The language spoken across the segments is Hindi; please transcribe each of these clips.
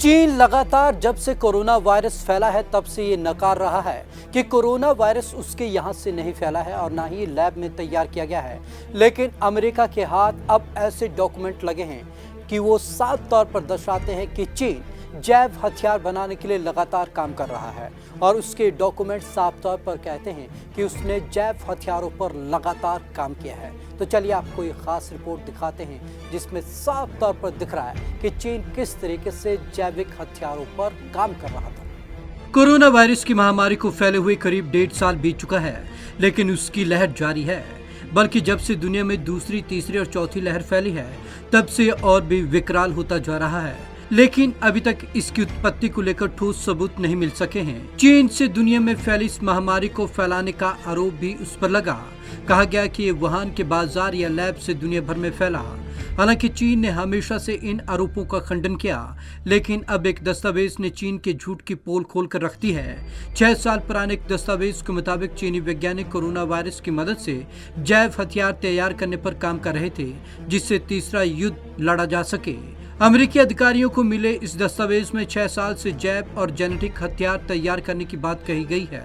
चीन लगातार जब से कोरोना वायरस फैला है तब से ये नकार रहा है कि कोरोना वायरस उसके यहाँ से नहीं फैला है और ना ही लैब में तैयार किया गया है। लेकिन अमेरिका के हाथ अब ऐसे डॉक्यूमेंट लगे हैं कि वो साफ तौर पर दर्शाते हैं कि चीन जैव हथियार बनाने के लिए लगातार काम कर रहा है और उसके डॉक्यूमेंट साफ तौर पर कहते हैं कि उसने जैव हथियारों पर लगातार काम किया है। तो चलिए आपको एक खास रिपोर्ट दिखाते हैं जिसमें साफ तौर पर दिख रहा है कि चीन किस तरीके से जैविक हथियारों पर काम कर रहा था। कोरोना वायरस की महामारी को फैले हुए करीब 1.5 साल बीत चुका है, लेकिन उसकी लहर जारी है। बल्कि जब से दुनिया में दूसरी, तीसरी और चौथी लहर फैली है तब से और भी विकराल होता जा रहा है। लेकिन अभी तक इसकी उत्पत्ति को लेकर ठोस सबूत नहीं मिल सके हैं। चीन से दुनिया में फैली इस महामारी को फैलाने का आरोप भी उस पर लगा। कहा गया कि ये वुहान के बाजार या लैब से दुनिया भर में फैला। हालांकि चीन ने हमेशा से इन आरोपों का खंडन किया, लेकिन अब एक दस्तावेज ने चीन के झूठ की पोल खोल कर रख दी है। 6 साल पुराने एक दस्तावेज के मुताबिक चीनी वैज्ञानिक कोरोना वायरस की मदद से जैव हथियार तैयार करने पर काम कर रहे थे, जिससे तीसरा युद्ध लड़ा जा सके। अमेरिकी अधिकारियों को मिले इस दस्तावेज में 6 साल से जैव और जेनेटिक हथियार तैयार करने की बात कही गई है।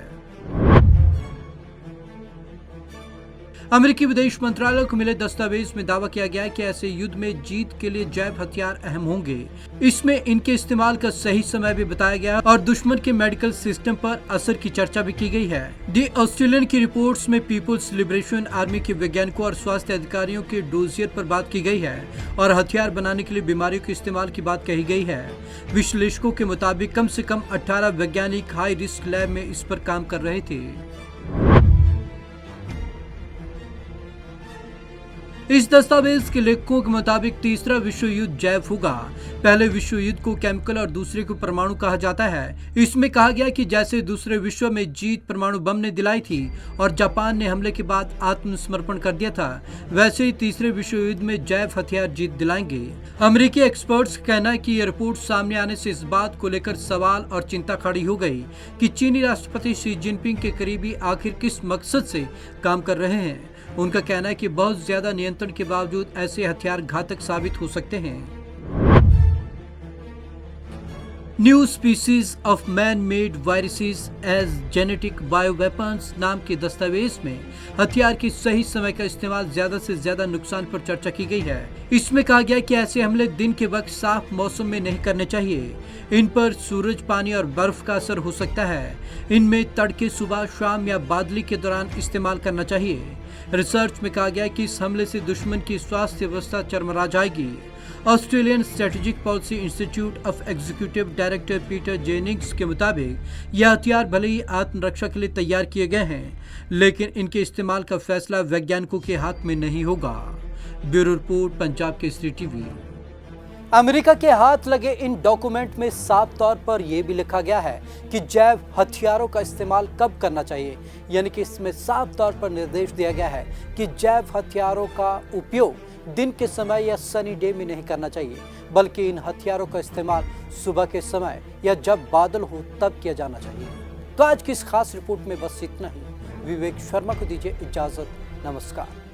अमेरिकी विदेश मंत्रालय को मिले दस्तावेज में दावा किया गया है कि ऐसे युद्ध में जीत के लिए जैव हथियार अहम होंगे। इसमें इनके इस्तेमाल का सही समय भी बताया गया और दुश्मन के मेडिकल सिस्टम पर असर की चर्चा भी की गई है। दी ऑस्ट्रेलियन की रिपोर्ट्स में पीपुल्स लिबरेशन आर्मी के वैज्ञानिकों और स्वास्थ्य अधिकारियों के डोजियर पर बात की गई है और हथियार बनाने के लिए बीमारियों के इस्तेमाल की बात कही गई है। विश्लेषकों के मुताबिक कम से कम 18 वैज्ञानिक हाई रिस्क लैब में इस पर काम कर रहे थे। इस दस्तावेज के लेखकों के मुताबिक तीसरा विश्व युद्ध जैव होगा। पहले विश्व युद्ध को केमिकल और दूसरे को परमाणु कहा जाता है। इसमें कहा गया कि जैसे दूसरे विश्व में जीत परमाणु बम ने दिलाई थी और जापान ने हमले के बाद आत्मसमर्पण कर दिया था, वैसे ही तीसरे विश्व युद्ध में जैव हथियार जीत दिलाएंगे। अमेरिकी एक्सपर्ट्स का कहना है कि यह रिपोर्ट सामने आने से इस बात को लेकर सवाल और चिंता खड़ी हो गई कि चीनी राष्ट्रपति शी जिनपिंग के करीबी आखिर किस मकसद से काम कर रहे हैं। उनका कहना है कि बहुत ज्यादा नियंत्रण के बावजूद ऐसे हथियार घातक साबित हो सकते हैं। New species of man made viruses as genetic bioweapons नाम के दस्तावेज में हथियार के सही समय का इस्तेमाल ज्यादा से ज्यादा नुकसान पर चर्चा की गई है। इसमें कहा गया कि ऐसे हमले दिन के वक्त साफ मौसम में नहीं करने चाहिए। इन पर सूरज, पानी और बर्फ का असर हो सकता है। इनमें तड़के, सुबह, शाम या बादली के दौरान इस्तेमाल करना चाहिए। रिसर्च में कहा गया कि इस हमले से दुश्मन की स्वास्थ्य व्यवस्था चरमरा जाएगी। Australian strategic policy institute of executive director Peter Jennings के मुताबिक यह हथियार भले ही आत्मरक्षा के लिए तैयार किए गए हैं, लेकिन इनके इस्तेमाल का फैसला वैज्ञानिकों के हाथ में नहीं होगा। Bureau report, Punjab Kesari TV. America के हाथ लगे इन डॉक्यूमेंट में साफ तौर पर यह भी लिखा गया है कि जैव हथियारों का इस्तेमाल कब करना चाहिए, यानी कि इसमें साफ तौर पर निर्देश दिया गया है कि जैव हथियारों का उपयोग दिन के समय या सनी डे में नहीं करना चाहिए, बल्कि इन हथियारों का इस्तेमाल सुबह के समय या जब बादल हो तब किया जाना चाहिए। तो आज की इस खास रिपोर्ट में बस इतना ही। विवेक शर्मा को दीजिए इजाजत। नमस्कार।